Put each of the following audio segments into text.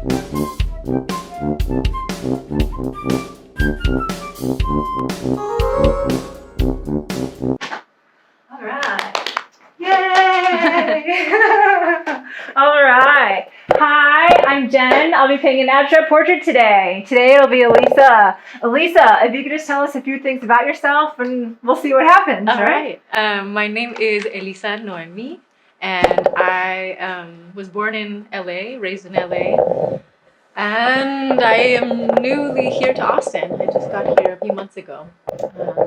All right. Yay! All right. Hi, I'm Jen. I'll be painting an abstract portrait today. Today it'll be Elisa. Elisa, if you could just tell us a few things about yourself and we'll see what happens, All right. My name is Elisa Noemi, and I was born in LA, raised in LA, and I am newly here to Austin. I just got here a few months ago.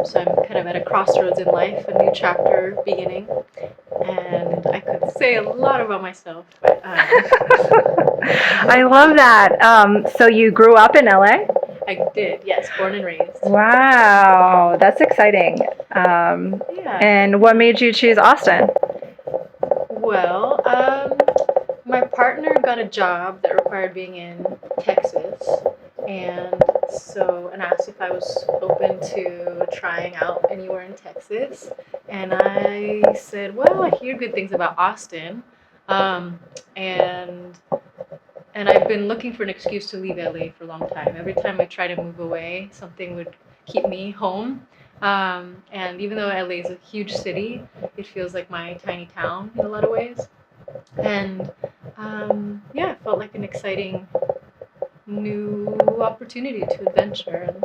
So I'm kind of at a crossroads in life, a new chapter beginning, and I could say a lot about myself, but I love that. So you grew up in LA? I did, yes, born and raised. Wow, that's exciting. Yeah. And what made you choose Austin? Well, my partner got a job that required being in Texas, and asked if I was open to trying out anywhere in Texas, and I said, well, I hear good things about Austin, and I've been looking for an excuse to leave LA for a long time. Every time I try to move away, something would keep me home. And even though LA is a huge city, it feels like my tiny town in a lot of ways. And yeah, it felt like an exciting new opportunity to adventure and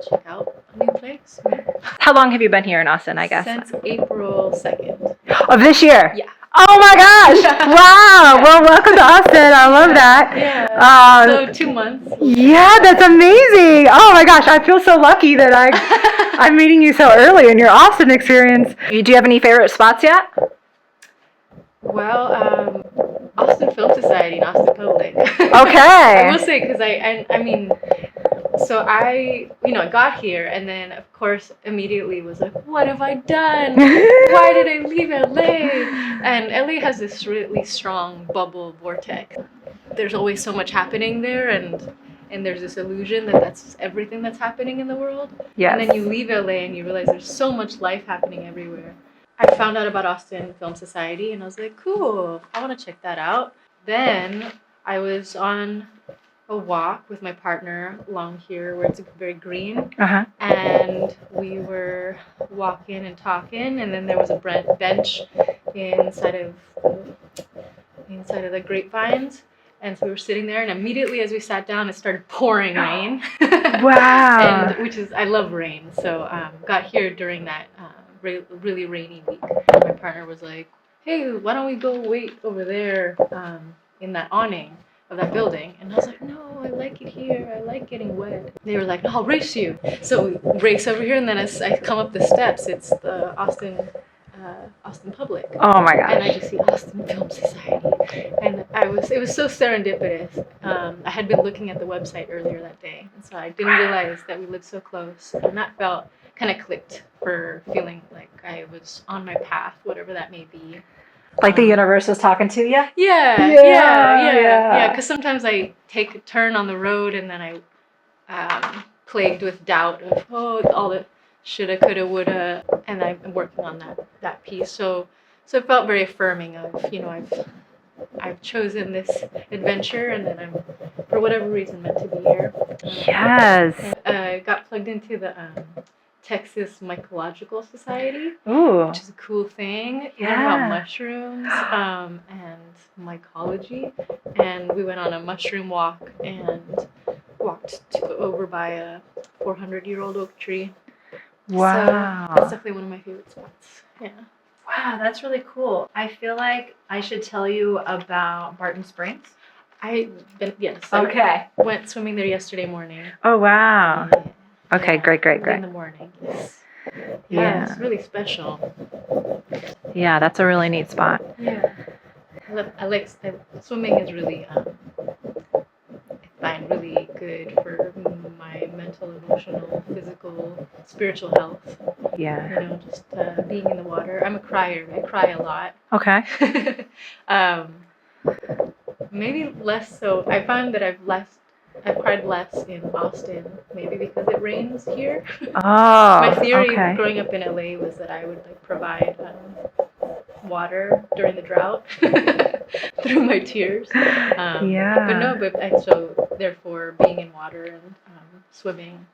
check out a new place. How long have you been here in Austin, I guess? Since April 2nd. Of this year? Yeah. Oh my gosh! Wow! Well, welcome to Austin. I love that. Yeah. So 2 months. Yeah, that's amazing. Oh my gosh, I feel so lucky that I'm meeting you so early in your Austin experience. Do you have any favorite spots yet? Well, Austin Film Society and Austin Public. Okay. I will say, because I mean, so I got here, and then of course immediately was like, what have I done? Why did I leave LA? And LA has this really strong bubble vortex. There's always so much happening there, and there's this illusion that that's everything that's happening in the world. Yes. And then you leave LA and you realize there's so much life happening everywhere. I found out about Austin Film Society, and I was like, cool, I want to check that out. Then I was on a walk with my partner along here where it's very green. Uh-huh. And we were walking and talking, and then there was a bench inside of the grapevines. And so we were sitting there, and immediately as we sat down, it started pouring rain. Wow. And I love rain. So got here during that really rainy week. My partner was like, hey, why don't we go wait over there in that awning of that building? And I was like, no, I like it here. I like getting wet. They were like, no, I'll race you. So we race over here, and then as I come up the steps, it's the Austin Public. Oh my gosh. And I just see Austin Film Society. And it was so serendipitous. I had been looking at the website earlier that day, and so I didn't realize that we lived so close. And that felt kind of clicked for feeling like I was on my path, whatever that may be. Like the universe was talking to you? Yeah. Because sometimes I take a turn on the road, and then I plagued with doubt of all the shoulda, coulda, woulda, and I'm working on that piece. So it felt very affirming of I've chosen this adventure, and then I'm for whatever reason meant to be here. Yes. And I got plugged into the Texas Mycological Society, Ooh. which is a cool thing. Yeah. Learn about mushrooms and mycology. And we went on a mushroom walk and walked over by a 400-year-old oak tree. Wow. So that's definitely one of my favorite spots. Yeah. Wow, that's really cool. I feel like I should tell you about Barton Springs. Yes. Okay. I went swimming there yesterday morning. Oh, wow. Yeah. Okay, Yeah, great. In the morning. Yes. Yeah. It's really special. Yeah, that's a really neat spot. Yeah. Swimming is really, I find really good for my mental, emotional, physical, spiritual health. Yeah. Just being in the water. I'm a crier. I cry a lot. Okay. Maybe less so. I find that I've cried less in Austin, maybe because it rains here. Oh, My theory okay. growing up in LA was that I would provide water during the drought. through my tears. But no, so therefore being in water and swimming,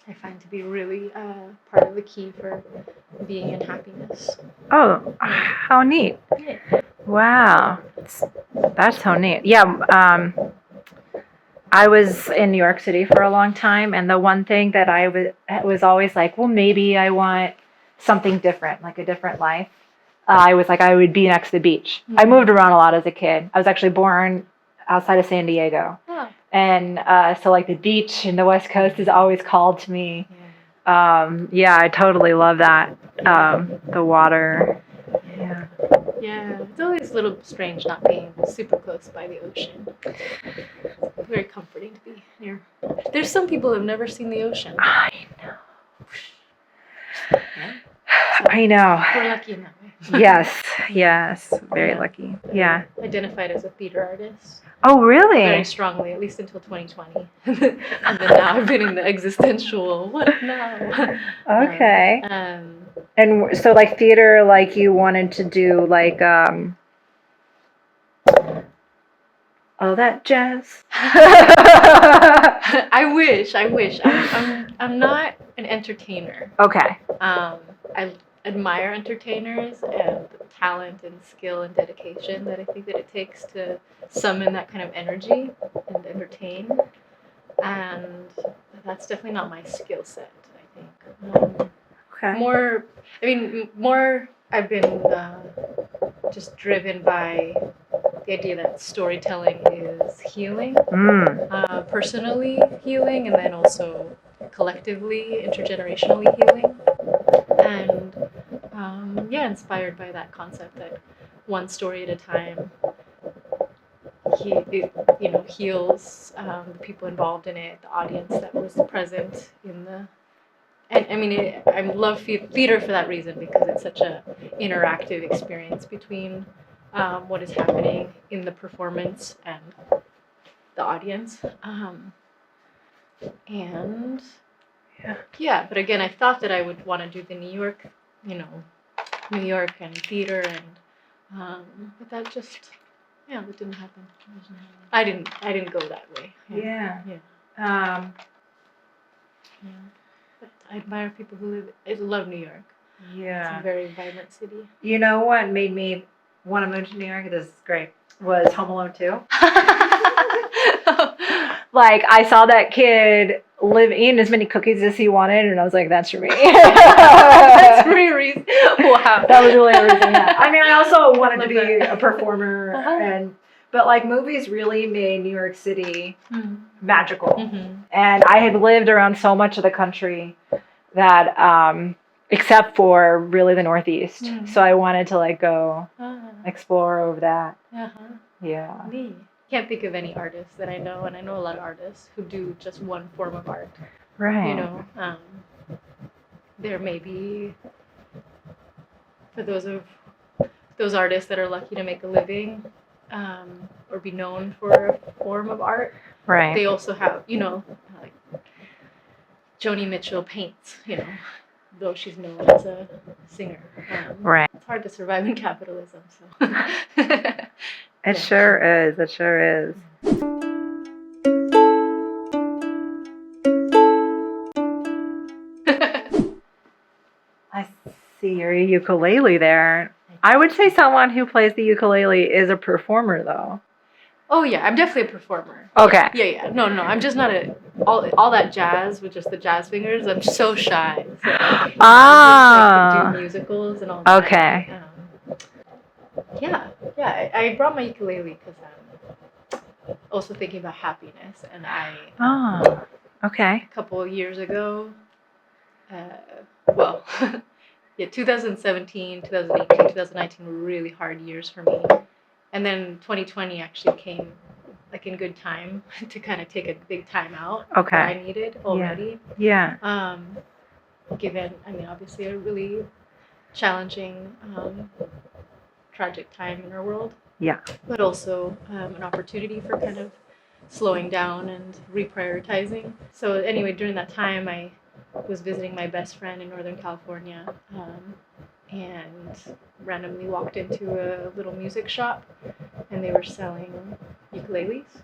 I find to be really part of the key for being in happiness. Oh, how neat. Yeah. Wow. That's so neat. Yeah. I was in New York City for a long time, and the one thing that I was always like, well, maybe I want something different, like a different life. I was like, I would be next to the beach. I moved around a lot as a kid. I was actually born outside of San Diego. Oh. And so like the beach in the West Coast has always called to me. Yeah. I totally love that. The water. Yeah. Yeah, it's always a little strange not being super close by the ocean. It's very comforting to be near. There's some people who've never seen the ocean. I know. Yeah. I know. We're lucky in that way. Yes. Very lucky. Yeah. Identified as a theater artist. Oh, really? Very strongly, at least until 2020. And then now I've been in the existential, what now? Okay. And so like theater, like you wanted to do like all that jazz. I wish. I'm not an entertainer. Okay. I admire entertainers and the talent and skill and dedication that I think that it takes to summon that kind of energy and entertain. And that's definitely not my skill set, I think. Okay. More I've been just driven by the idea that storytelling is healing, personally healing, and then also collectively, intergenerationally healing. And inspired by that concept that one story at a time heals the people involved in it, the audience that was present in the. And I mean, I love theater for that reason, because it's such a interactive experience between what is happening in the performance and the audience. But again, I thought that I would want to do the New York and theater, and but that just that didn't happen. I didn't go that way. Yeah. But I admire people who love New York. Yeah. It's a very vibrant city. You know what made me want to move to New York? This is great. Was Home Alone 2. Like, I saw that kid eating as many cookies as he wanted, and I was like, that's for me. That's pretty reason. Wow. That was really a reason. Yeah. I mean, I also wanted to be a performer, but like movies really made New York City magical. Mm-hmm. And I had lived around so much of the country that, except for really the Northeast. Mm-hmm. So I wanted to like go explore over that. Yeah. Neat. Can't think of any artists that I know, and I know a lot of artists who do just one form of art. Right. There may be, for those artists that are lucky to make a living, or be known for a form of art. Right. They also have, like Joni Mitchell paints, though she's known as a singer. Right. It's hard to survive in capitalism, so. It sure is. It sure is. I see your ukulele there. I would say someone who plays the ukulele is a performer, though. Oh yeah, I'm definitely a performer. Okay. Yeah. No, I'm just not all that jazz with just the jazz fingers. I'm so shy. So I just like to do musicals and all that. Okay. I brought my ukulele because I'm also thinking about happiness, and okay. A couple of years ago, 2017, 2018, 2019 were really hard years for me, and then 2020 actually came like in good time to kind of take a big time out. Okay. That I needed already. Yeah. Given, obviously a really challenging, tragic time in our world. Yeah. But also an opportunity for kind of slowing down and reprioritizing. So anyway, during that time, I was visiting my best friend in Northern California, and randomly walked into a little music shop, and they were selling ukuleles.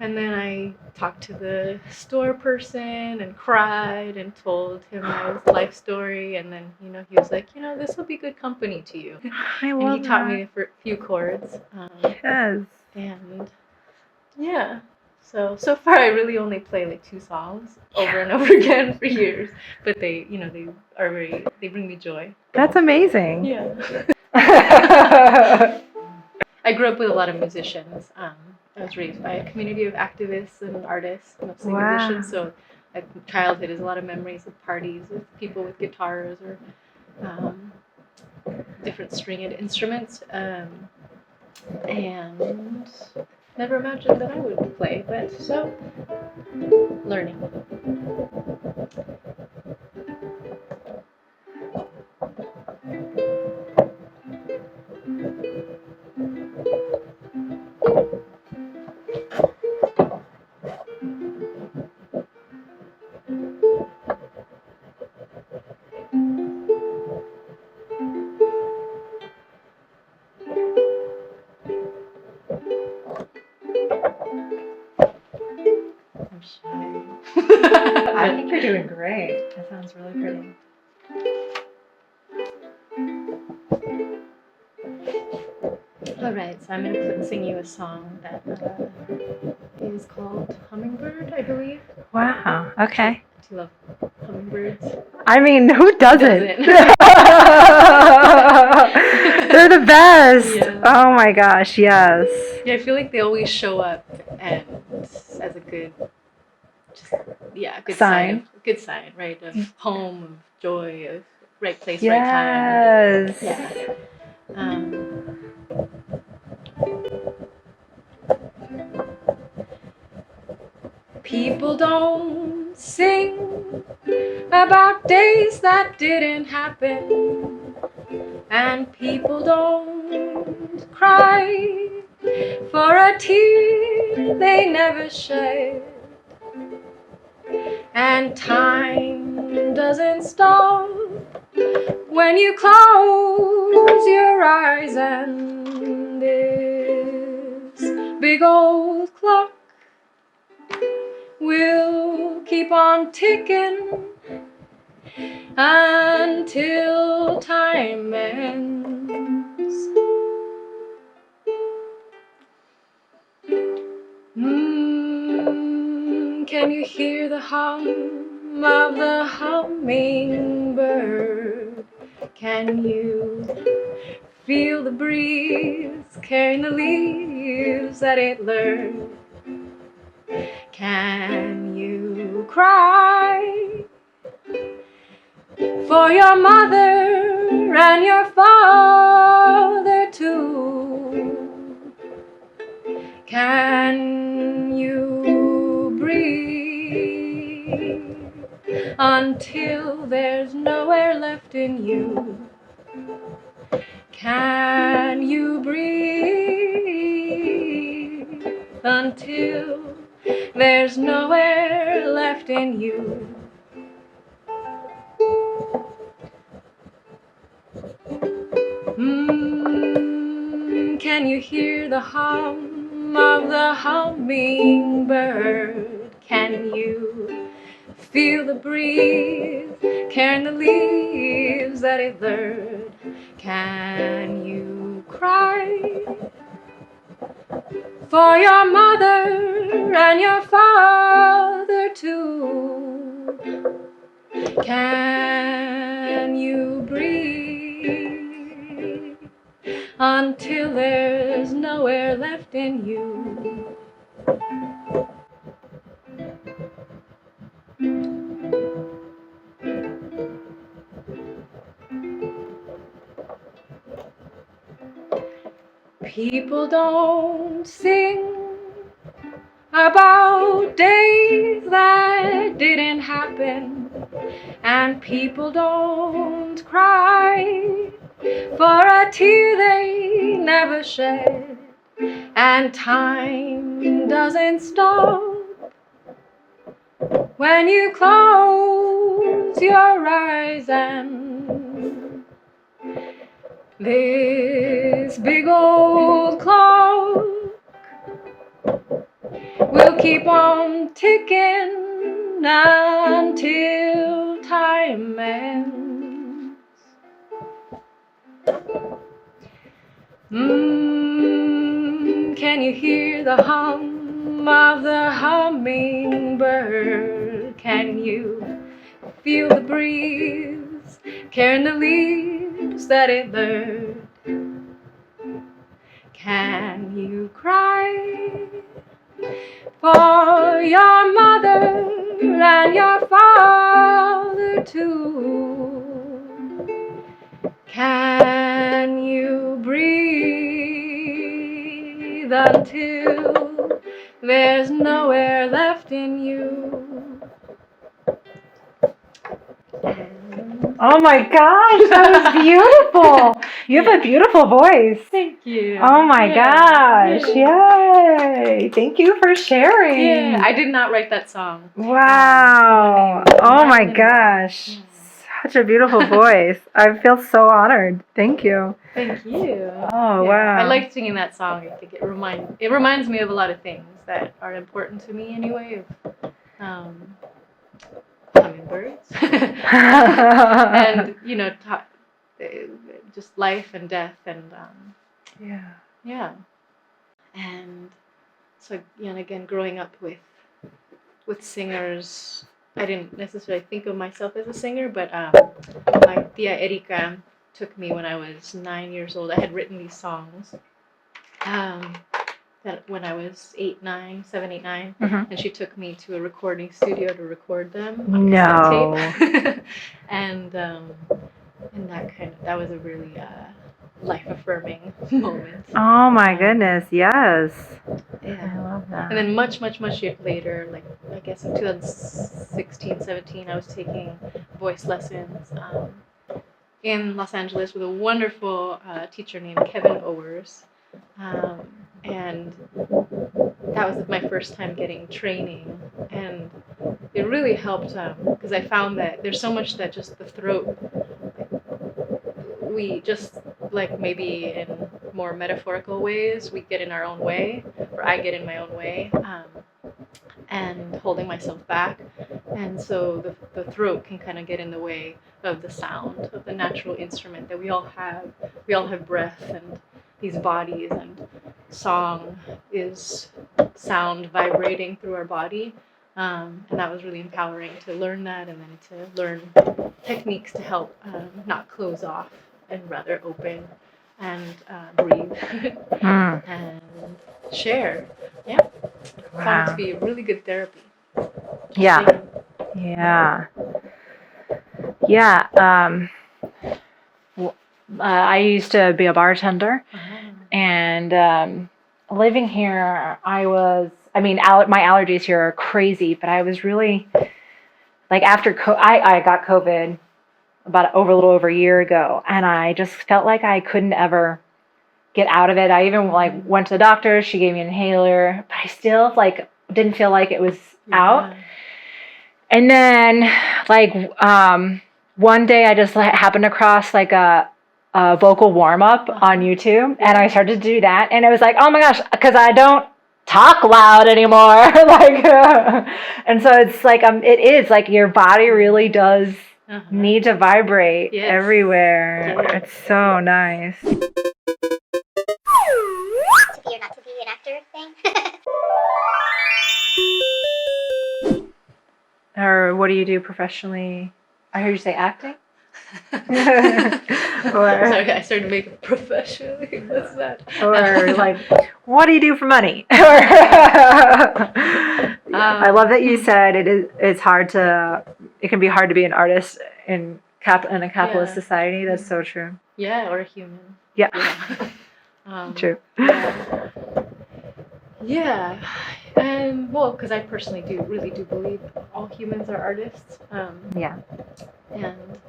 And then I talked to the store person and cried and told him my life story. And then, he was like, this will be good company to you. I And love he taught that. me a few chords. Yes. And yeah. So far I really only play like 2 songs over and over again for years. But they they bring me joy. That's amazing. Yeah. I grew up with a lot of musicians. I was raised by a community of activists and artists, mostly musicians. So, childhood is a lot of memories of parties with people with guitars or different stringed instruments. And never imagined that I would play, but so learning. I'm shy. I think you're doing great. That sounds really pretty. All right, so I'm going to sing you a song that is called Hummingbird, I believe. Wow. Okay. Do you love hummingbirds? I mean, who doesn't? Doesn't? They're the best. Yeah. Oh my gosh, yes. Yeah, I feel like they always show up and as a good, good Sign. good sign, right? Of home, of joy, of right place, Yes. right time. Yeah. People don't sing about days that didn't happen, and people don't cry for a tear they never shed, and time doesn't stop when you close your eyes, and this big old clock will keep on ticking until time ends. Can you hear the hum of the hummingbird? Can you feel the breeze carrying the leaves that it lured? Can you cry for your mother and your father too? Can you breathe until there's nowhere left in you? Can you breathe until there's nowhere left in you? Can you hear the hum of the hummingbird? Can you feel the breeze carrying the leaves that it lured? Can you cry for your mother and your father too? Can you breathe until there's nowhere left in you? People don't sing about days that didn't happen, and people don't cry for a tear they never shed, and time doesn't stop when you close your eyes, and this big old clock we'll keep on ticking until time ends. Can you hear the hum of the hummingbird? Can you feel the breeze carrying the leaves that it bird? Can you cry for your mother and your father too? Can you breathe until there's no air left in you? Oh my gosh, that was beautiful. You have a beautiful voice. Thank you. Oh my gosh. Yay. Thank you for sharing. Yeah, I did not write that song. Wow. Oh my gosh. Such a beautiful voice. I feel so honored. Thank you. Thank you. Oh, wow. I like singing that song. I think it reminds me of a lot of things that are important to me anyway. Hummingbirds. And, just life and death and, yeah. And so, again, growing up with singers, I didn't necessarily think of myself as a singer, but my tia Erika took me when I was 9 years old. I had written these songs that when I was 7, 8, 9, and she took me to a recording studio to record them on cassette tape. And that was a really life-affirming moment. Oh my goodness, yes. Yeah. I love that. And then much later, like I guess in 2016, 17, I was taking voice lessons in Los Angeles with a wonderful teacher named Kevin Owers. And that was my first time getting training. And it really helped because I found that there's so much that just the throat, we just, like maybe in more metaphorical ways, we get in our own way, or I get in my own way, and holding myself back. And so the throat can kind of get in the way of the sound, of the natural instrument that we all have. We all have breath and these bodies, and song is sound vibrating through our body. And that was really empowering to learn that, and then to learn techniques to help not close off and rather open and breathe and share. Yeah. Wow. Found it to be a really good therapy. Yeah. Yeah. Yeah. I used to be a bartender, and living here, my allergies here are crazy, but I was really, like, after I got COVID a little over a year ago, and I just felt like I couldn't ever get out of it. I even went to the doctor. She gave me an inhaler, but I still didn't feel like it was out. And then one day I just happened across a vocal warm up on YouTube, and I started to do that, and it was like, oh my gosh, because I don't talk loud anymore. And so it's it is your body really does need to vibrate everywhere. Yes. It's so nice. To be or not to be an actor thing. Or what do you do professionally? I heard you say acting. Sorry, I started making professionally. What's that? Or what do you do for money? I love that you said it can be hard to be an artist in a capitalist society. That's so true. Yeah, or a human. Yeah. True. Yeah. And because I personally really do believe all humans are artists.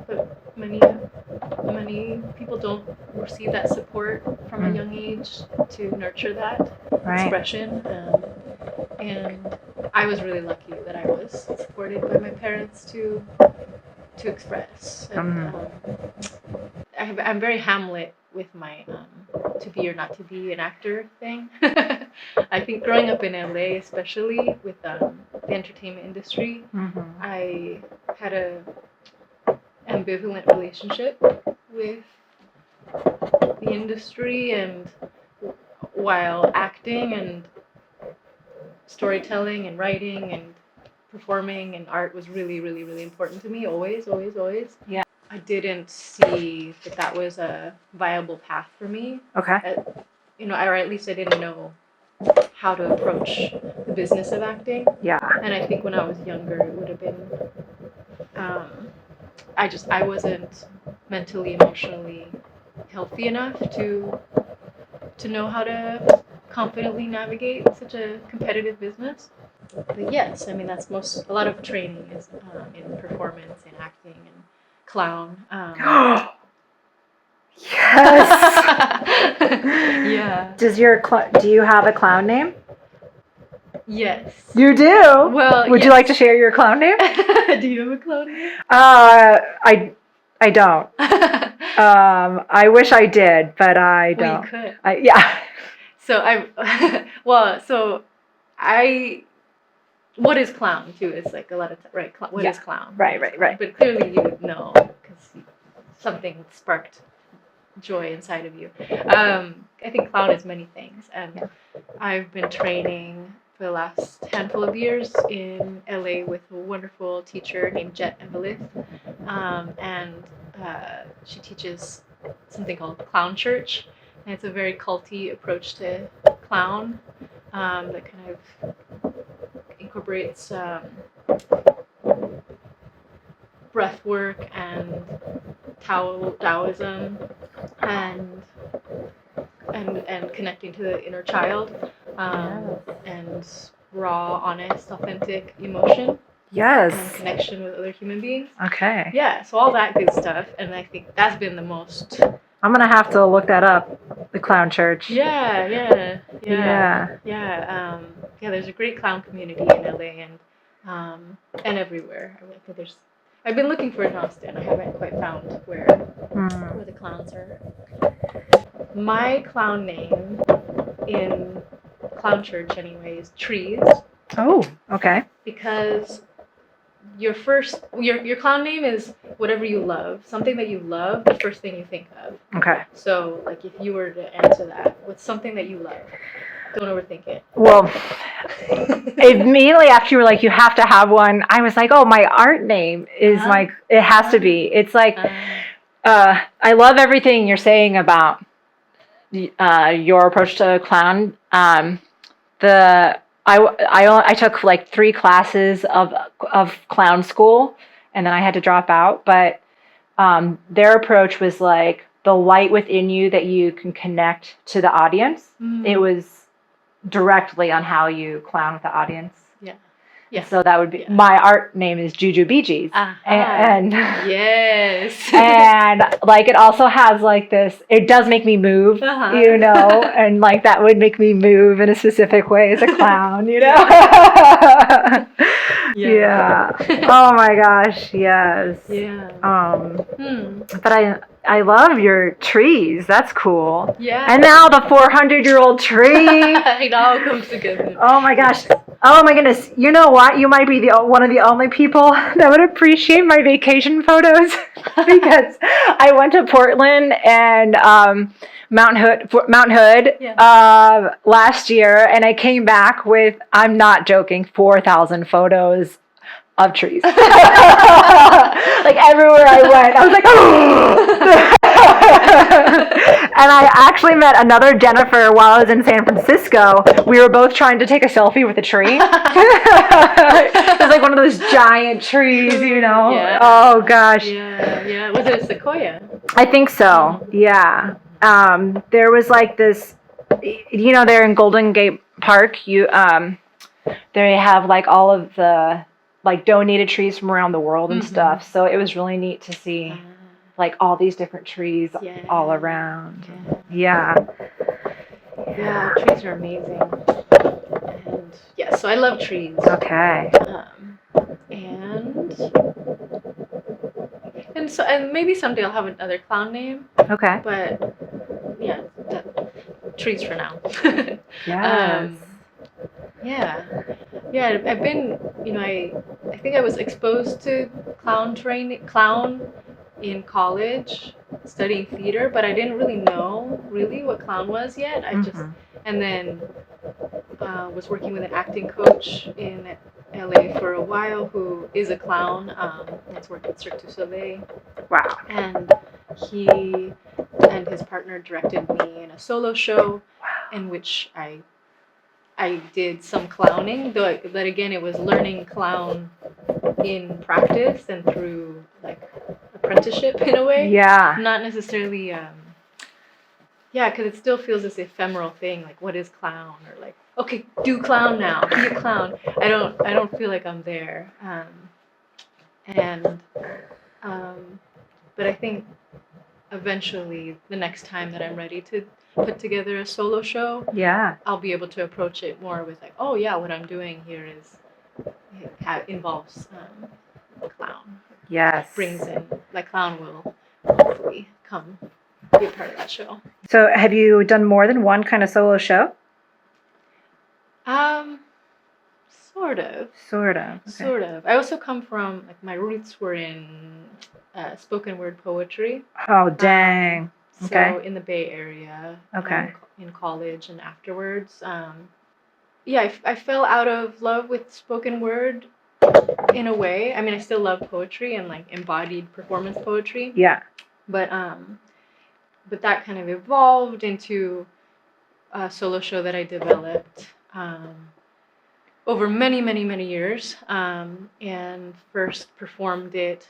But many people don't receive that support from a young age to nurture that expression. And I was really lucky that I was supported by my parents to express. And I'm very Hamlet with my to be or not to be an actor thing. I think growing up in LA, especially with the entertainment industry, I had a ambivalent relationship with the industry, and while acting and storytelling and writing and performing and art was really, really, really important to me, always, always, always. Yeah. I didn't see that was a viable path for me. Okay. Or at least I didn't know how to approach the business of acting. Yeah. And I think when I was younger, it would have been, I wasn't mentally, emotionally healthy enough to know how to confidently navigate such a competitive business. But yes, I mean that's a lot of training is in performance, in acting, and clown. Yes. Yeah. Do you have a clown name? Yes. You do? Well, would you like to share your clown name? Do you have a clown name? I don't. I wish I did, but I don't. Well, you could. Yeah. So what is clown too is like a lot of right. What is clown? Right. But clearly you would know because something sparked joy inside of you. I think clown is many things, and I've been training for the last handful of years in LA with a wonderful teacher named Jet Evelith, and she teaches something called Clown Church, and it's a very culty approach to clown that kind of incorporates breath work and Taoism and connecting to the inner child and raw, honest, authentic emotion. Yes. And connection with other human beings. Okay. Yeah, so all that good stuff, and I think that's been the most. I'm gonna have to look that up. The Clown Church. Yeah. There's a great clown community in LA and everywhere. I've been looking for it in Austin. I haven't quite found where the clowns are. My clown name in Clown Church, anyway, is Trees. Oh, okay. Because your clown name is whatever you love, something that you love, the first thing you think of. Okay. So, like, if you were to answer that, what's something that you love? Don't overthink it. Well, immediately after you were like, you have to have one, I was like, oh, my art name is it has to be. It's like, I love everything you're saying about your approach to clown. I took like 3 classes of clown school, and then I had to drop out. But their approach was like the light within you that you can connect to the audience. It was directly on how you clown with the audience. Yeah. So that would be my art name is Juju Bee Gees. And yes. And like it also has like this, it does make me move, and like that would make me move in a specific way as a clown, Yeah. Oh my gosh, yes. Yeah. But I love your trees. That's cool. Yeah. And now the 400-year-old tree. It all comes together. Oh my gosh. Oh my goodness. You know what? You might be one of the only people that would appreciate my vacation photos because I went to Portland and Mount Hood last year, and I came back with, I'm not joking, 4,000 photos of trees. Like everywhere I went, I was like, oh! And I actually met another Jennifer while I was in San Francisco. We were both trying to take a selfie with a tree. It was like one of those giant trees, Yeah. Oh gosh. Yeah. Was it a sequoia? I think so. Yeah. There was like this, there in Golden Gate Park, they have like all of the like donated trees from around the world and stuff. So it was really neat to see like all these different trees all around. Yeah. Yeah, trees are amazing. And so I love trees. Okay. And maybe someday I'll have another clown name. Okay. But yeah, trees for now. Yes. Yeah, yeah. I've been, I think I was exposed to clown in college, studying theater, but I didn't really know really what clown was yet. Mhm. And then was working with an acting coach in LA for a while who is a clown. Has worked at Cirque du Soleil, Wow. and he and his partner directed me in a solo show in which I did some clowning, though but again it was learning clown in practice and through like apprenticeship in a way. Yeah. Not necessarily yeah, because it still feels this ephemeral thing, like what is clown, or like, okay, do clown now, be a clown. I don't feel like I'm there. And but I think eventually the next time that I'm ready to put together a solo show, Yeah. I'll be able to approach it more with like, oh yeah, what I'm doing here is involves clown. Yes. Brings in like clown will hopefully come be a part of that show. So, have you done more than one kind of solo show? Um, sort of. Sort of. Okay. Sort of. I also come from like my roots were in spoken word poetry. Oh, dang. So Okay. in the Bay Area. Okay. In college and afterwards. Yeah, I fell out of love with spoken word in a way. I mean, I still love poetry and like embodied performance poetry. Yeah. But that kind of evolved into a solo show that I developed over many, many, many years, and first performed it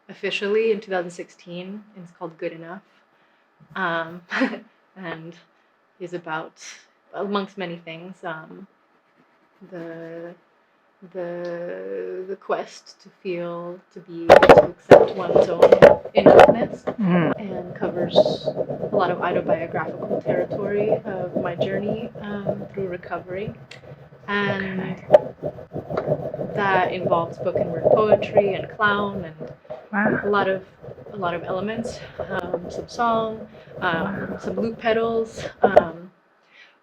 officially in 2016. It's called Good Enough, and is about, amongst many things, the the quest to feel, to be able to accept one's own enoughness, and covers a lot of autobiographical territory of my journey through recovery. And that involves spoken word poetry and clown and Wow. a lot of elements, some song, some loop pedals.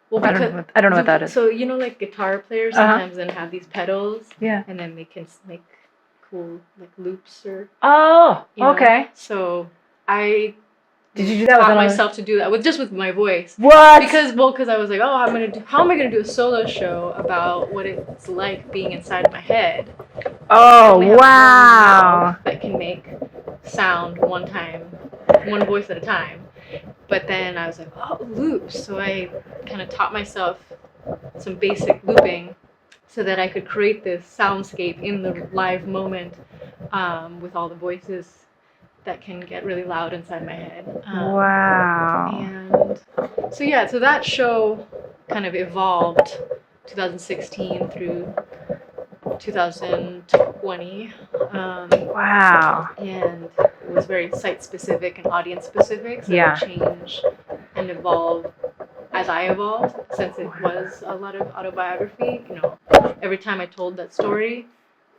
Well, I don't know what that is. So like guitar players sometimes then have these pedals, Yeah. and then they can make cool like loops or. Oh. Okay. So I Did you do that? taught myself to do that with my voice. What? Because I was like, oh, how am I gonna do a solo show about what it's like being inside my head? Oh, I only have one wow. mouth that can make sound one voice at a time. But then I was like, oh, loops. So I kind of taught myself some basic looping so that I could create this soundscape in the live moment with all the voices that can get really loud inside my head. Wow. And so that show kind of evolved 2016 through 2020. Wow. And it was very site specific and audience specific, so it changed and evolved as I evolved, since it was a lot of autobiography. Every time I told that story,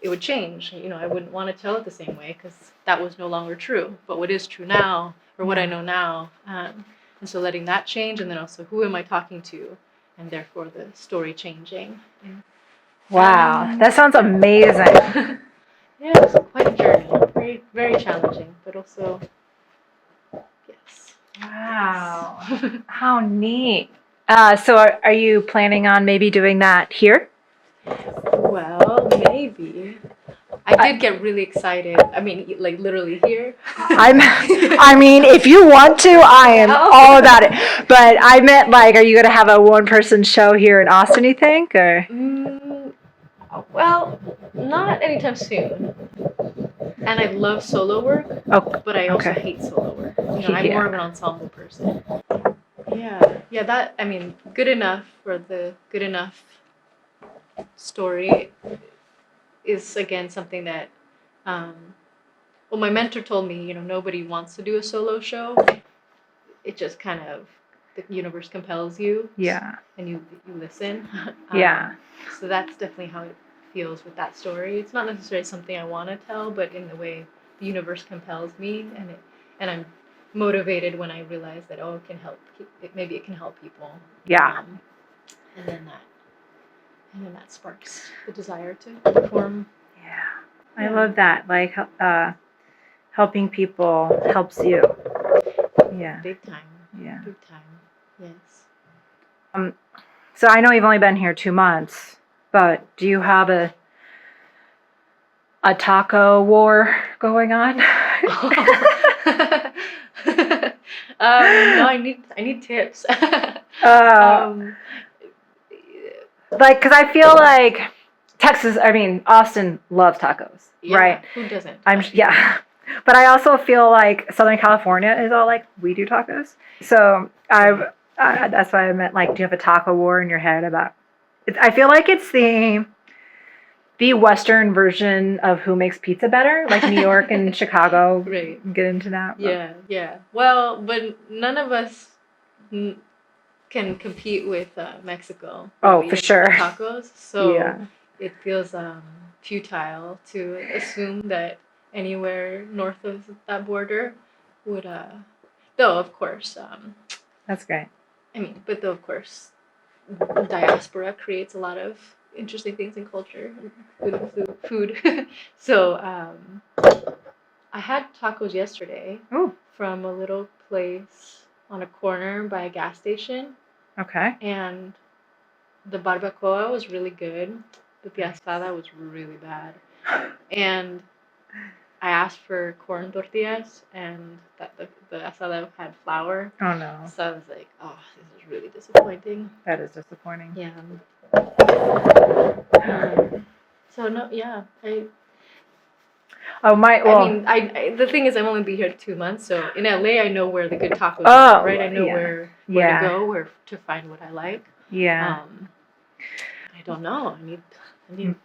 it would change. I wouldn't want to tell it the same way because that was no longer true. But what is true now, or what I know now, and so letting that change, and then also who am I talking to, and therefore the story changing. Wow, that sounds amazing. Yeah, it was quite a journey. Very, very challenging, but also, yes. Wow. How neat. So are you planning on maybe doing that here? Well, maybe. I did get really excited. I mean, like literally here. I mean, if you want to, I am all about it. But I meant like, are you going to have a one-person show here in Austin, you think, or? Well, not anytime soon. And I love solo work, but I also hate solo work. I'm more of an ensemble person. Yeah. That, I mean, Good Enough, or the Good Enough story, is again something that, well, my mentor told me, nobody wants to do a solo show. It just kind of, the universe compels you. Yeah. And you listen. Yeah. So that's definitely how it feels with that story. It's not necessarily something I want to tell, but in the way the universe compels me, and I'm motivated when I realized that it can help. Maybe it can help people. Yeah. And then that sparks the desire to perform. Yeah. I love that. Like, helping people helps you. Yeah. Big time. Yeah. Big time. Yes. So I know you've only been here 2 months, but do you have a taco war going on? No, I need tips. Like, because I feel like Austin loves tacos, Yeah, right? who doesn't? Yeah. But I also feel like Southern California is all like, we do tacos. So that's why I meant, like, do you have a taco war in your head about it? I feel like it's the Western version of who makes pizza better, like New York and Chicago. Right. Get into that. Yeah, yeah. Well, but none of us can compete with Mexico. Oh, for sure. Tacos. So Yeah. it feels futile to assume that anywhere north of that border would, though of course, That's great. Though of course, diaspora creates a lot of interesting things in culture, food. So I had tacos yesterday. Ooh. From a little place on a corner by a gas station. Okay. And the barbacoa was really good, but the asada was really bad. And I asked for corn tortillas, and the asada had flour. Oh no. So I was like, oh, this is really disappointing. That is disappointing. Yeah. So no, yeah, the thing is, I'm only be here 2 months, so in LA, I know where the good tacos are, right? I know where to go, where to find what I like. Yeah. I don't know. I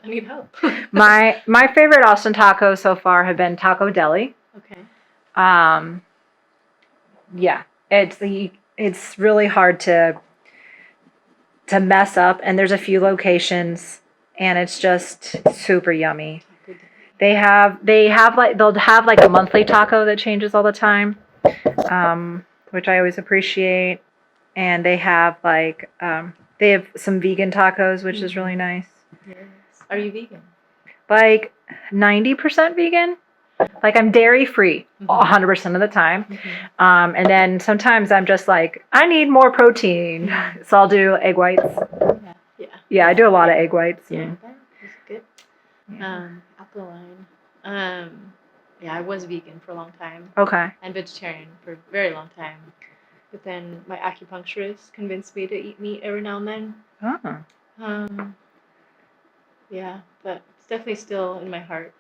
need help. My favorite Austin tacos so far have been Taco Deli. Okay. Yeah, it's really hard to mess up, and there's a few locations, and it's just super yummy. They'll have like a monthly taco that changes all the time, which I always appreciate. And they have some vegan tacos, which is really nice. Yes. Are you vegan? Like 90% vegan. Like, I'm dairy free 100% of the time. And then sometimes I'm just like, I need more protein, so I'll do egg whites. Yeah, I do a lot of egg whites. Yeah, that's good. Alkaline. Yeah, I was vegan for a long time. Okay. And vegetarian for a very long time. But then my acupuncturist convinced me to eat meat every now and then. Oh. Yeah, but it's definitely still in my heart.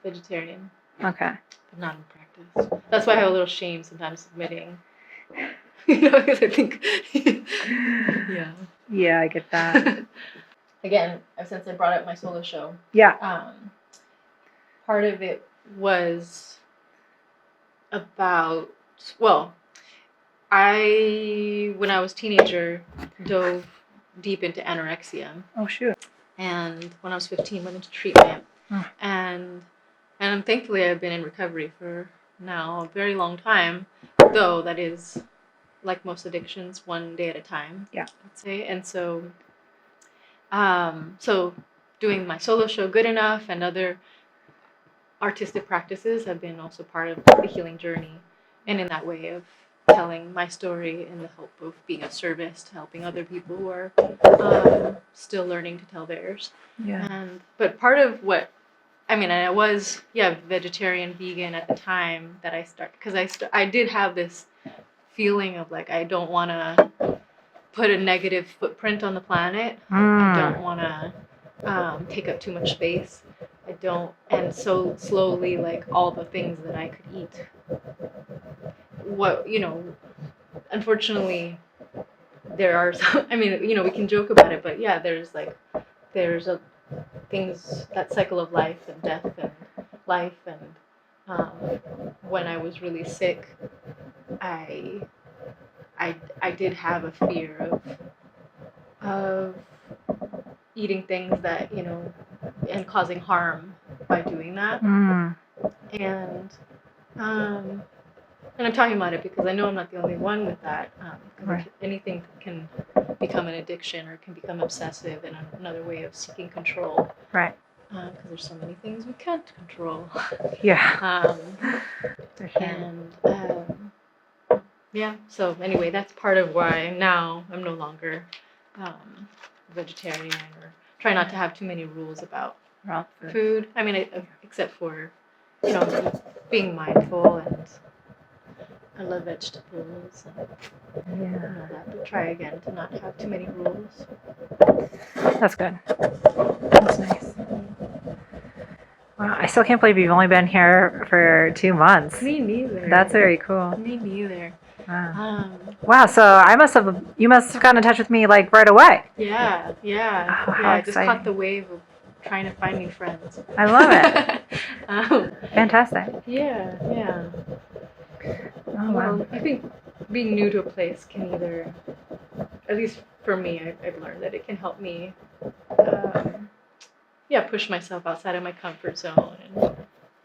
Vegetarian. Okay. But not in practice. That's why I have a little shame sometimes admitting. Because I think. Yeah. Yeah, I get that. Again, since I brought up my solo show. Yeah. Part of it was about, well, when I was a teenager, dove deep into anorexia. Oh, shoot. And when I was 15, went into treatment. Oh. And thankfully, I've been in recovery for now a very long time, though that is, like most addictions, one day at a time. Yeah. I'd say. And so, doing my solo show good enough and other artistic practices have been also part of the healing journey, and in that way of telling my story in the hope of being of service to helping other people who are still learning to tell theirs. Yeah. But part of what I was vegetarian, vegan at the time that I started, because I did have this feeling of like, I don't want to put a negative footprint on the planet. I don't want to take up too much space. I don't, and so slowly, like, all the things that I could eat, unfortunately, there are some, we can joke about it, but yeah, there's things, that cycle of life and death and life, and when I was really sick, I did have a fear of eating things that, and causing harm by doing that. And And I'm talking about it because I know I'm not the only one with that. 'Cause Right. anything can become an addiction or can become obsessive and another way of seeking control. Right. Because there's so many things we can't control. Yeah. For sure. And yeah, so anyway, that's part of why now I'm no longer vegetarian or try not to have too many rules about food. I mean, except for, being mindful, and I love vegetables and all that, but try again to not have too many rules. That's good. That's nice. Wow, I still can't believe you've only been here for 2 months. Me neither. That's very cool. Me neither. Wow, so you must have gotten in touch with me like right away. Yeah. Oh, how I just exciting. caught the wave of trying to find new friends. I love it. Fantastic. Yeah. Oh, wow. Well, I think being new to a place can either, at least for me, I've learned that it can help me, push myself outside of my comfort zone and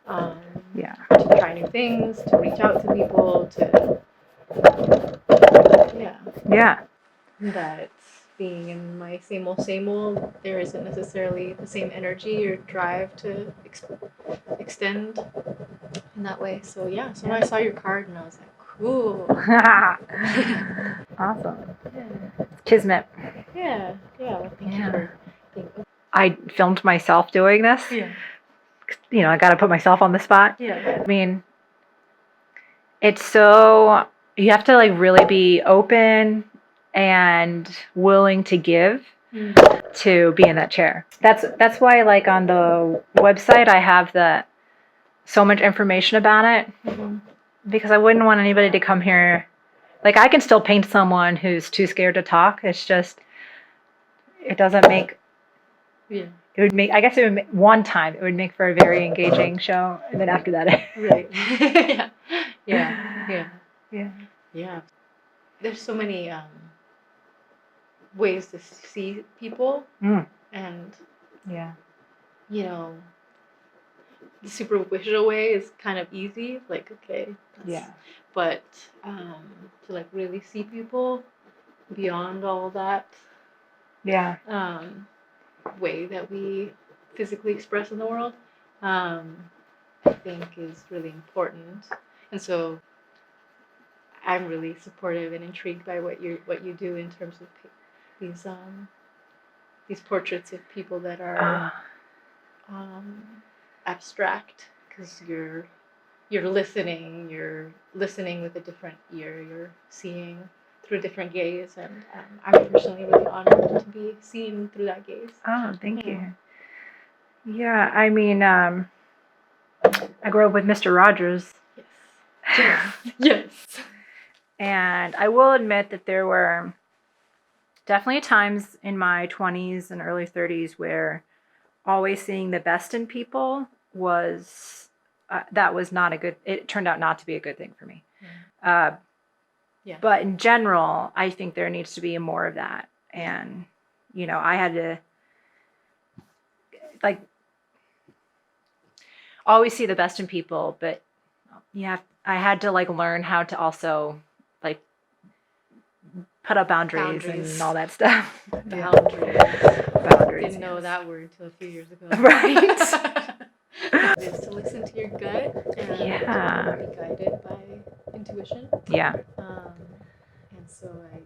to try new things, to reach out to people, that being in my same old, there isn't necessarily the same energy or drive to extend in that way. So when I saw your card and I was like, cool. Awesome. Kismet. Yeah. Well, thank you for thinking. I filmed myself doing this. Yeah. I got to put myself on the spot. Yeah. I mean, it's so, you have to like really be open and willing to give to be in that chair. That's why like on the website I have so much information about it, because I wouldn't want anybody to come here. Like I can still paint someone who's too scared to talk. It's just, it doesn't make, it would make, I guess it would make, one time it would make for a very engaging show, and then after that Right. Yeah. There's so many ways to see people, and the superficial way is kind of easy, like okay, but to like really see people beyond all that way that we physically express in the world, I think is really important. And so I'm really supportive and intrigued by what you do in terms of these portraits of people that are abstract, because you're listening with a different ear, you're seeing through a different gaze, and I'm personally really honored to be seen through that gaze. Oh, thank you. Yeah, I mean, I grew up with Mr. Rogers. Yes. And I will admit that there were definitely times in my 20s and early 30s where always seeing the best in people was, it turned out not to be a good thing for me. But in general, I think there needs to be more of that. And, I had to, like, always see the best in people, but I had to, like, learn how to also, like, put up boundaries and all that stuff. Boundaries. Didn't know that word until a few years ago. Right. Is to listen to your gut and be guided by intuition. Yeah. And so I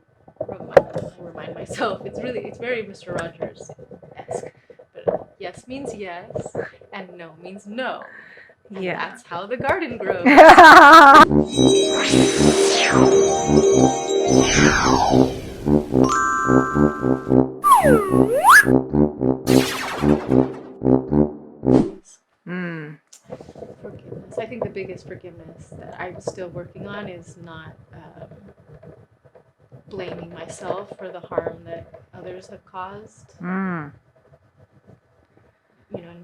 remind myself, it's very Mr. Rogers-esque. But yes means yes, and no means no. And that's how the garden grows. Forgiveness. I think the biggest forgiveness that I'm still working on is not blaming myself for the harm that others have caused. And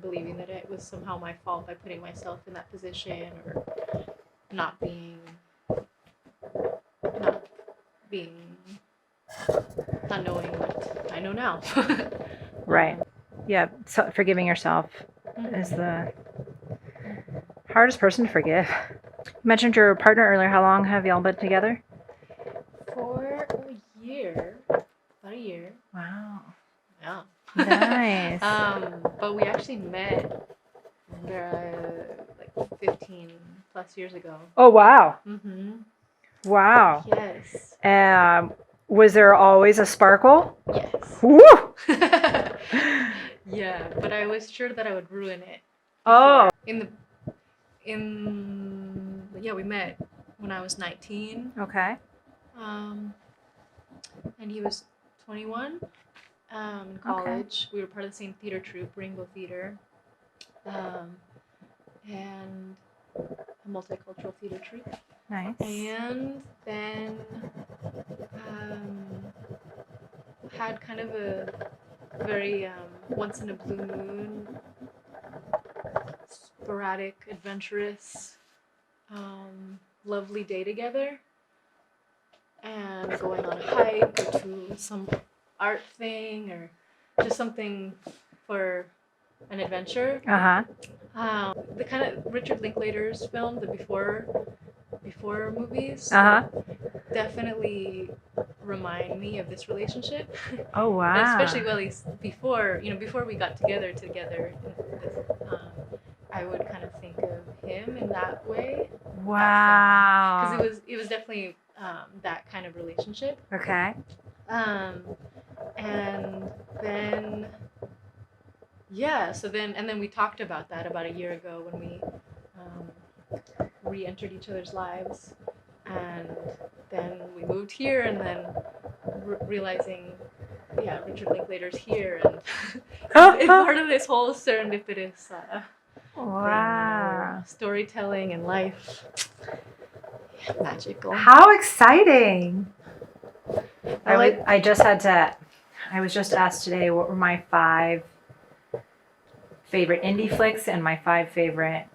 believing that it was somehow my fault by putting myself in that position, or not knowing what I know now. Right. Yeah. So forgiving yourself is the hardest person to forgive. You mentioned your partner earlier. How long have y'all been together? For a year. About a year. Wow. Yeah. Nice. But we actually met like 15 plus years ago. Oh, wow. Mm-hmm. Wow. Yes. Was there always a sparkle? Yes. Woo! Yeah, but I was sure that I would ruin it. Oh. Yeah, we met when I was 19. Okay. And he was 21. In college, we were part of the same theater troupe, Rainbow Theater, and a multicultural theater troupe. Nice. And then had kind of a very once in a blue moon, sporadic, adventurous, lovely day together, and going on a hike or to some art thing or just something for an adventure. The kind of Richard Linklater's film, the before movies, definitely remind me of this relationship. Oh, wow. And especially before we got together, I would kind of think of him in that way. Wow. Because it was definitely that kind of relationship. Okay. And then then we talked about that about a year ago when we re-entered each other's lives, and then we moved here, and then realizing, Richard Linklater's here, and it's part of this whole serendipitous Wow. thing, storytelling and life. Magical. How exciting! I was just asked today what were my 5 favorite indie flicks and my 5 favorite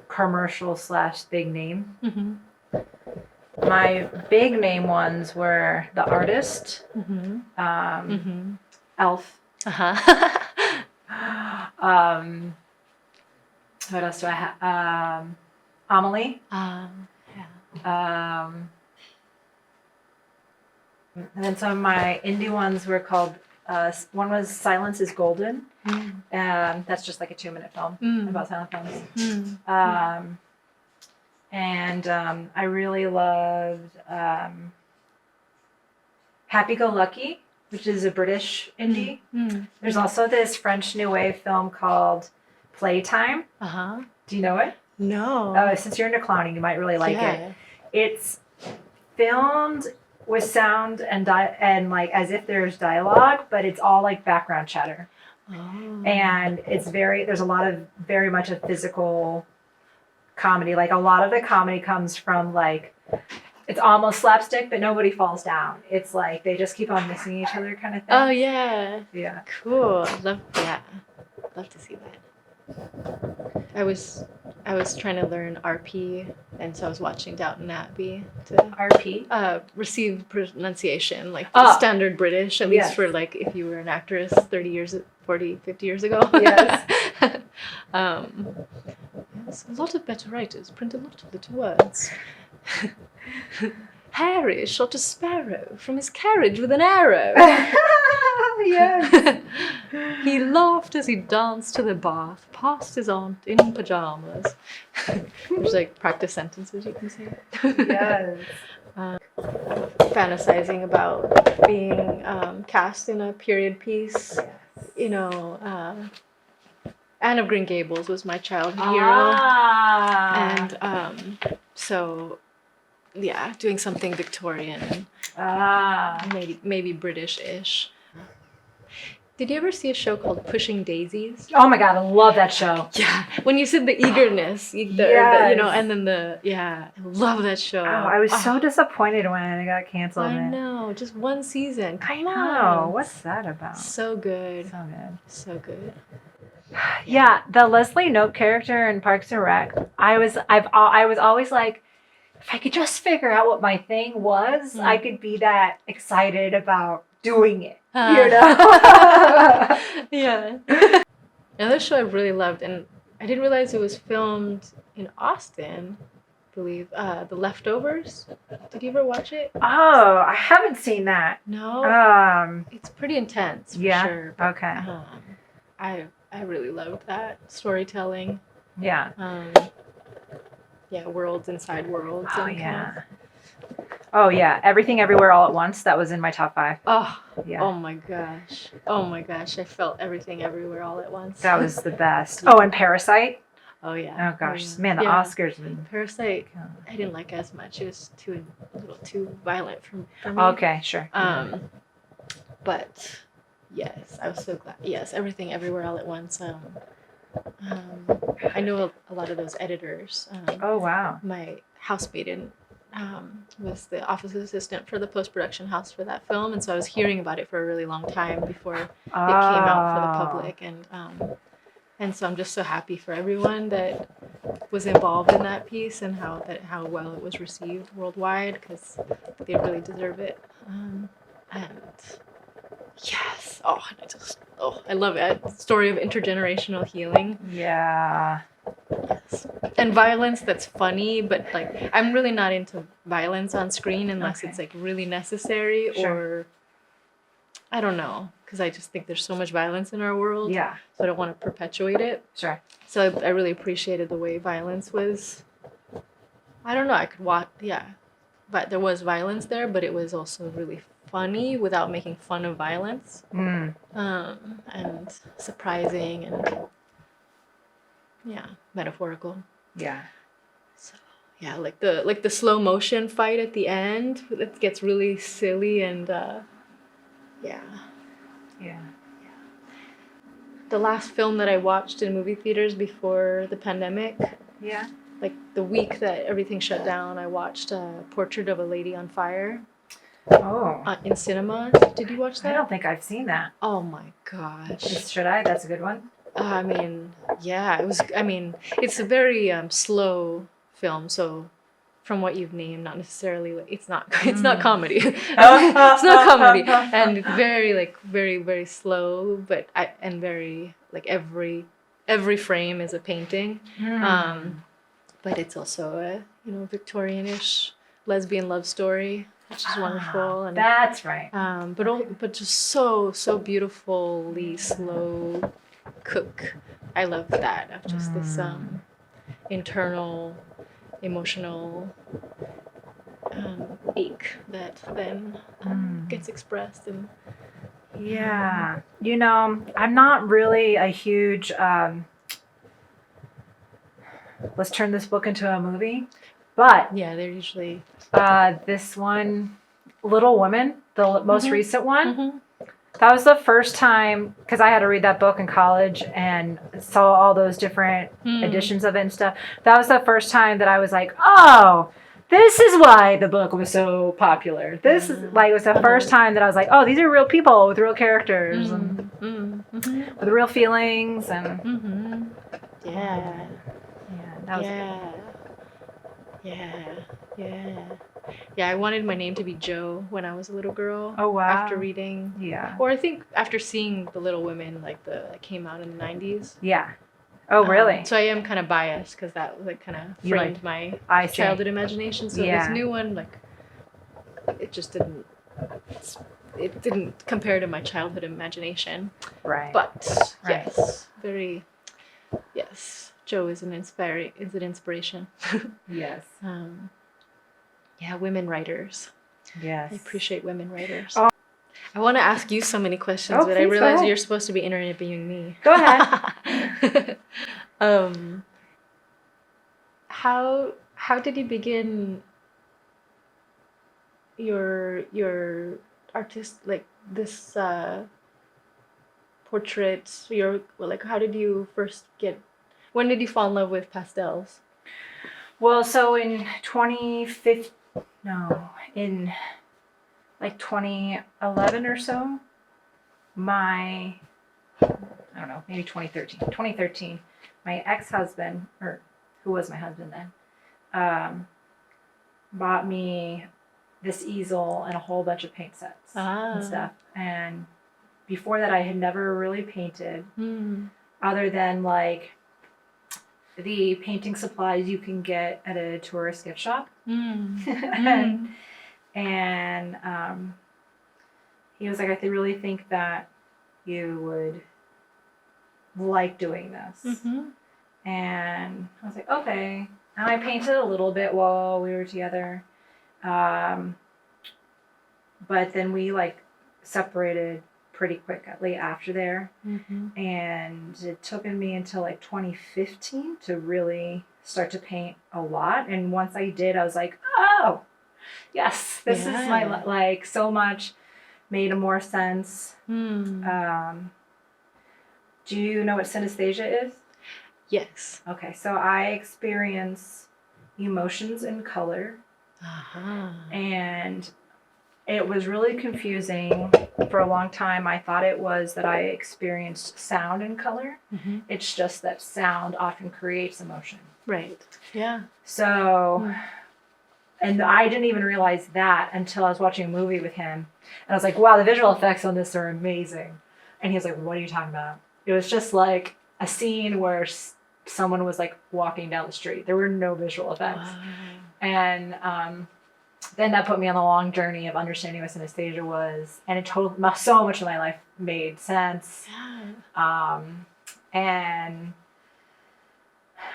commercial / big name. Mm-hmm. My big name ones were The Artist, Elf. What else do I have? Amelie. And then some of my indie ones were called, one was Silence is Golden. That's just like a 2-minute film about silent films. And I really loved Happy Go Lucky, which is a British indie. There's also this French New Wave film called Playtime. Do you know it? No. Since you're into clowning, you might really like it. It's filmed with sound and like as if there's dialogue, but it's all like background chatter. And there's a lot of very much a physical comedy. Like a lot of the comedy comes from like, it's almost slapstick, but nobody falls down. It's like they just keep on missing each other kind of thing. Oh yeah. Yeah. Cool. Love to see that. I was trying to learn RP, and so I was watching Downton Abbey to RP? Receive pronunciation, like the standard British, at least for like if you were an actress 40, 50 years ago. Yes. Yes, a lot of better writers print a lot of little words. Harry shot a sparrow from his carriage with an arrow. Yes. He laughed as he danced to the bath, past his aunt in pajamas. There's like practice sentences you can say. Yes. Fantasizing about being cast in a period piece. Yes. Anne of Green Gables was my childhood hero. And so, yeah, doing something Victorian, maybe British-ish. Did you ever see a show called Pushing Daisies? Oh my God, I love that show. Yeah, when you said the eagerness, and then I love that show. Oh, I was so disappointed when it got canceled. I know, just one season. Come on. I know. What's that about? So good. So good. So good. Yeah, the Leslie Knope character in Parks and Rec. I was always like, if I could just figure out what my thing was, I could be that excited about doing it. Yeah. Another show I really loved, and I didn't realize it was filmed in Austin, believe. The Leftovers. Did you ever watch it? Oh, I haven't seen that. No. It's pretty intense for Yeah? sure. But, Okay. I really loved that storytelling. Yeah. Yeah, worlds inside worlds. Oh, and yeah. Oh, yeah. Everything Everywhere All at Once. That was in my top 5. Oh, Yeah. oh my gosh. Oh my gosh. I felt everything everywhere all at once. That was the best. Yeah. Oh, and Parasite. Oh yeah. Oh, gosh. yeah. Man, the Yeah. Oscars. Man. Parasite, I didn't like as much. It was a little too violent for me. Okay, sure. But yes, I was so glad. Yes, everything everywhere all at once. I know a lot of those editors. Oh, wow. My housemate was the office assistant for the post-production house for that film, and so I was hearing about it for a really long time before it came out for the public, and so I'm just so happy for everyone that was involved in that piece and how well it was received worldwide, because they really deserve it. And yes, I love it. Story of intergenerational healing. Yeah. Yes. And violence that's funny, but like I'm really not into violence on screen unless it's like really necessary. Sure. Or I don't know, because I just think there's so much violence in our world. Yeah. So I don't want to perpetuate it. Sure. So I really appreciated the way violence was. I don't know, I could watch, but there was violence there, but it was also really funny without making fun of violence. And surprising and metaphorical. Yeah. So yeah, like the slow motion fight at the end, it gets really silly and Yeah. The last film that I watched in movie theaters before the pandemic, Yeah. like the week that everything shut down, I watched Portrait of a Lady on Fire Oh. in cinemas. Did you watch that? I don't think I've seen that. Oh my gosh. Should I? That's a good one. I mean, yeah, it was. I mean, it's a very slow film. So, from what you've named, not necessarily. It's not comedy. It's not comedy, and it's very very slow. But very like every frame is a painting. But it's also a Victorian-ish lesbian love story, which is wonderful. And that's right. but just so beautifully slow. Cook. I love that of just this internal emotional ache that then gets expressed and I'm not really a huge let's turn this book into a movie, but they're usually this one, Little Women, the most recent one, that was the first time, because I had to read that book in college and saw all those different editions of it and stuff. That was the first time that I was like, oh, this is why the book was so popular. This is like, it was the first time that I was like, oh, these are real people with real characters and with real feelings and that was Yeah, I wanted my name to be Jo when I was a little girl. Oh, wow. After reading. Yeah. Or I think after seeing The Little Women, that came out in the 90s. Yeah. Oh, really? So I am kind of biased because that kind of framed my childhood imagination. So this new one, it just didn't. It didn't compare to my childhood imagination. Right. But yes, Jo is an inspiration. Yes. Women writers. Yes. I appreciate women writers. Oh. I want to ask you so many questions, but I realize you're supposed to be interviewing me. Go ahead. How did you begin your artist, like this portrait? How did you first when did you fall in love with pastels? Well, so in 2011 or so, I don't know, maybe 2013, my ex-husband, or who was my husband then, bought me this easel and a whole bunch of paint sets and stuff. And before that, I had never really painted other than the painting supplies you can get at a tourist gift shop. Mm. And he was like, I really think that you would like doing this. Mm-hmm. And I was like, okay. And I painted a little bit while we were together. But then we like separated pretty quickly after there. Mm-hmm. And it took me until like 2015 to really start to paint a lot. And once I did, I was like, oh, yes, this is my, Yeah. like, so much made more sense. Mm. Do you know what synesthesia is? Yes. Okay, so I experience emotions in color, Uh-huh. and it was really confusing for a long time. I thought it was that I experienced sound in color. Mm-hmm. It's just that sound often creates emotion. Right. Yeah. So, and I didn't even realize that until I was watching a movie with him. And I was like, wow, the visual effects on this are amazing. And he was like, what are you talking about? It was just like a scene where someone was like walking down the street. There were no visual effects. Wow. And then that put me on the long journey of understanding what synesthesia was. And it so much of my life made sense. Yeah.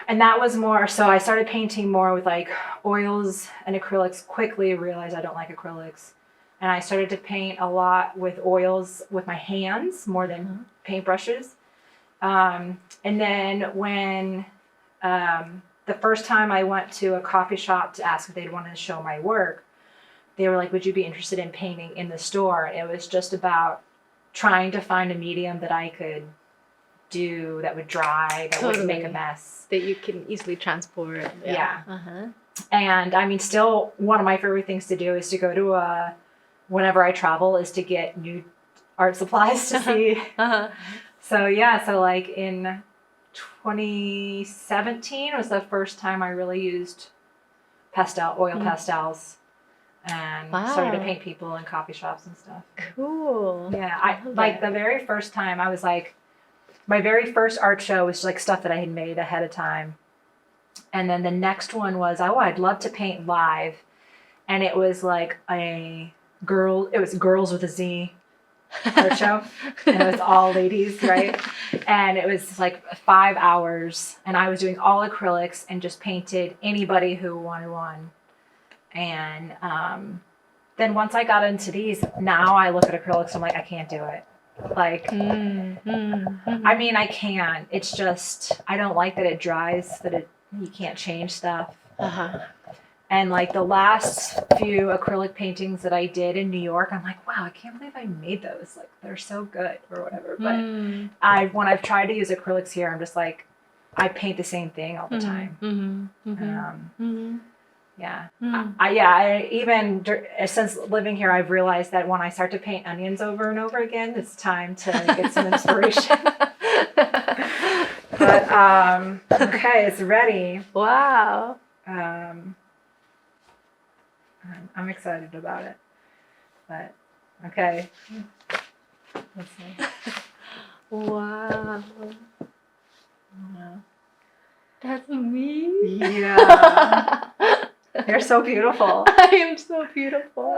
And that was more, so I started painting more with like oils and acrylics. Quickly realized I don't like acrylics. And I started to paint a lot with oils with my hands more than paintbrushes. And then when the first time I went to a coffee shop to ask if they'd want to show my work, they were like, would you be interested in painting in the store? It was just about trying to find a medium that I could do that would dry, that wouldn't make a mess. That you can easily transport. Yeah. Uh-huh. And I mean, still one of my favorite things to do is to go to whenever I travel, is to get new art supplies to see. Uh-huh. So yeah, so like in 2017 was the first time I really used oil pastels, and started to paint people in coffee shops and stuff. Cool. Yeah, I like the very first time I was like, my very first art show was like stuff that I had made ahead of time. And then the next one was, I'd love to paint live. And it was like it was Girls with a Z art show. And it was all ladies, right? And it was like 5 hours. And I was doing all acrylics and just painted anybody who wanted one. And then once I got into these, now I look at acrylics and I'm like, I can't do it. Like, I mean, I can. It's just, I don't like that it dries, you can't change stuff. Uh-huh. And like the last few acrylic paintings that I did in New York, I'm like, wow, I can't believe I made those. Like, they're so good or whatever. But when I've tried to use acrylics here, I'm just like, I paint the same thing all the time. Yeah. I even since living here, I've realized that when I start to paint onions over and over again, it's time to get some inspiration. But okay, it's ready. Wow. I'm excited about it. But okay. Let's see. Wow. That's me. Yeah. You're so beautiful. I am so beautiful.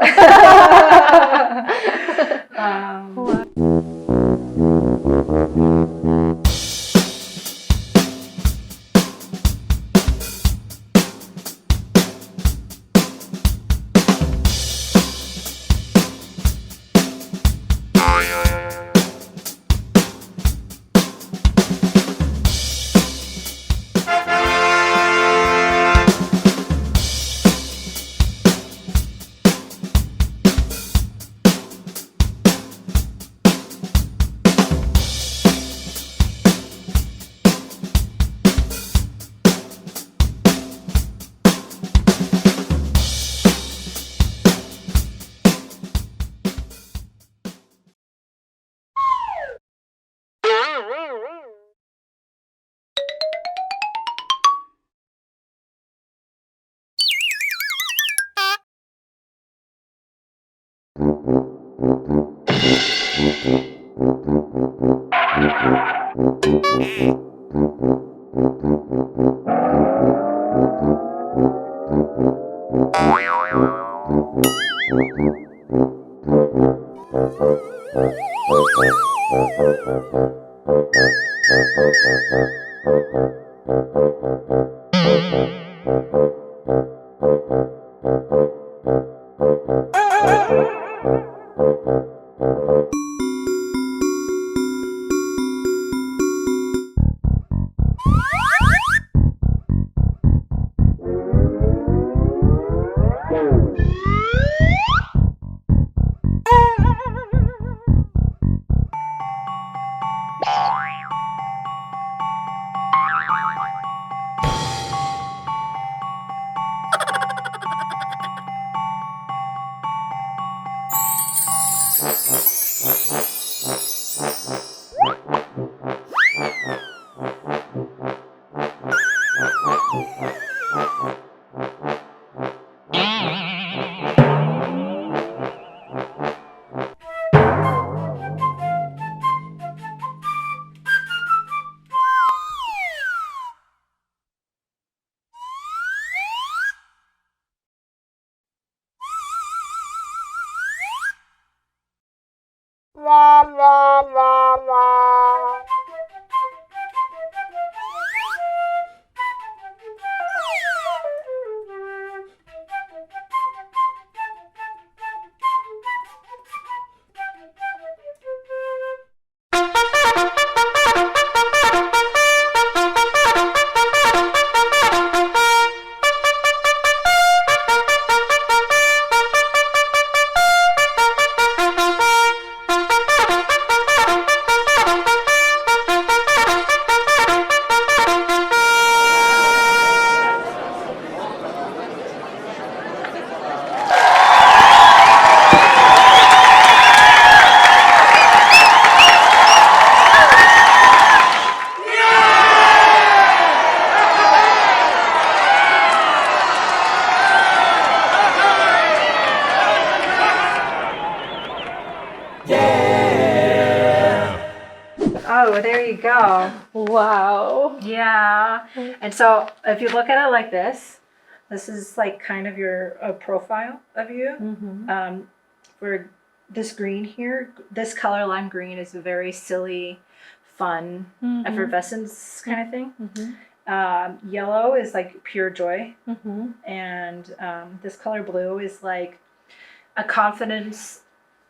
Oh, there you go. Wow. Yeah. And so if you look at it like this is like kind of your profile of you. Mm-hmm. For this green here, this color lime green is a very silly, fun, effervescence kind of thing. Mm-hmm. Yellow is like pure joy. Mm-hmm. And this color blue is like a confidence,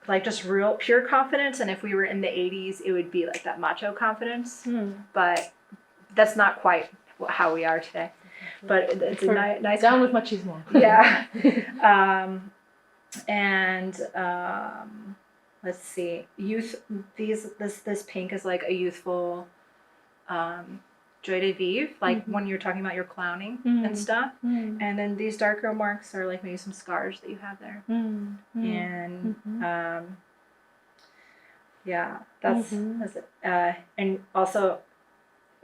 like just real pure confidence. And if we were in the 80s, it would be like that macho confidence. But that's not quite how we are today. But it's a nice down with machismo. Yeah. Let's see, youth. This pink is like a youthful joie de vivre, like when you're talking about your clowning and stuff. And then these darker marks are like maybe some scars that you have there. And yeah, that's it. And also,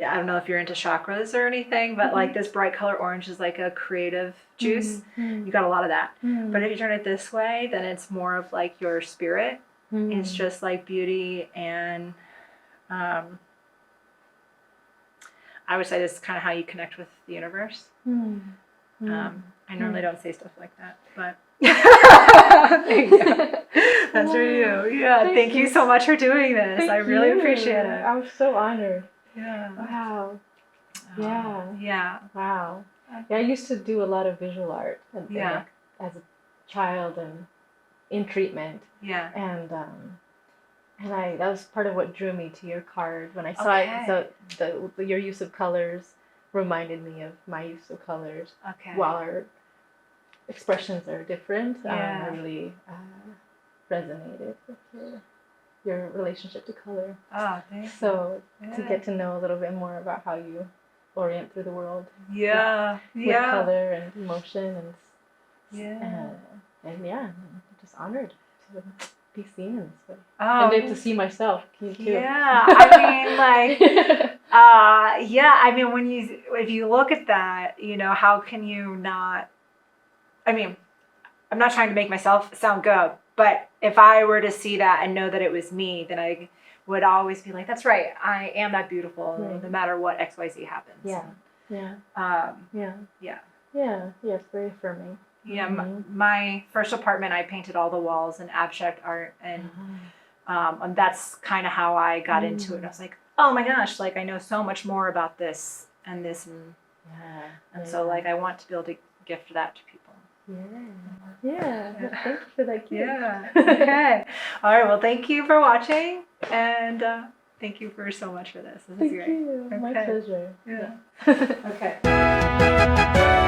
I don't know if you're into chakras or anything, but like this bright color orange is like a creative juice. You got a lot of that. But if you turn it this way, then it's more of like your spirit. It's just like beauty and I would say this is kind of how you connect with the universe. I normally don't say stuff like that, but that's for you. Yeah, thank you so much for doing this. I really appreciate it. I was so honored. Yeah. Wow. Yeah. Yeah. Wow. Yeah, I used to do a lot of visual art as a child and in treatment. Yeah. And that was part of what drew me to your card when I saw it. So your use of colors reminded me of my use of colors. Okay. While our expressions are different, Yeah. I really resonated with your relationship to color. Oh, thanks. So to get to know a little bit more about how you orient through the world. Yeah. With color and emotion and I'm just honored to be seen in this way. Oh. And then to see myself, you too. Yeah. I mean, like, I mean, if you look at that, how can you not? I mean, I'm not trying to make myself sound good, but if I were to see that and know that it was me, then I would always be like, that's right, I am that beautiful, Right. no matter what XYZ happens. Yeah. Yeah. Yeah. Yeah. Yes. Very affirming. Yeah, Mhm. my first apartment, I painted all the walls in abstract art, and that's kind of how I got into it. I was like, oh my gosh, like I know so much more about this and this, and so like I want to be able to gift that to people. Yeah. Thank you for that gift. Yeah. Okay. All right. Well, thank you for watching, and thank you for so much for this. This is Thank great. you. My Okay. pleasure. Yeah. Yeah. Okay.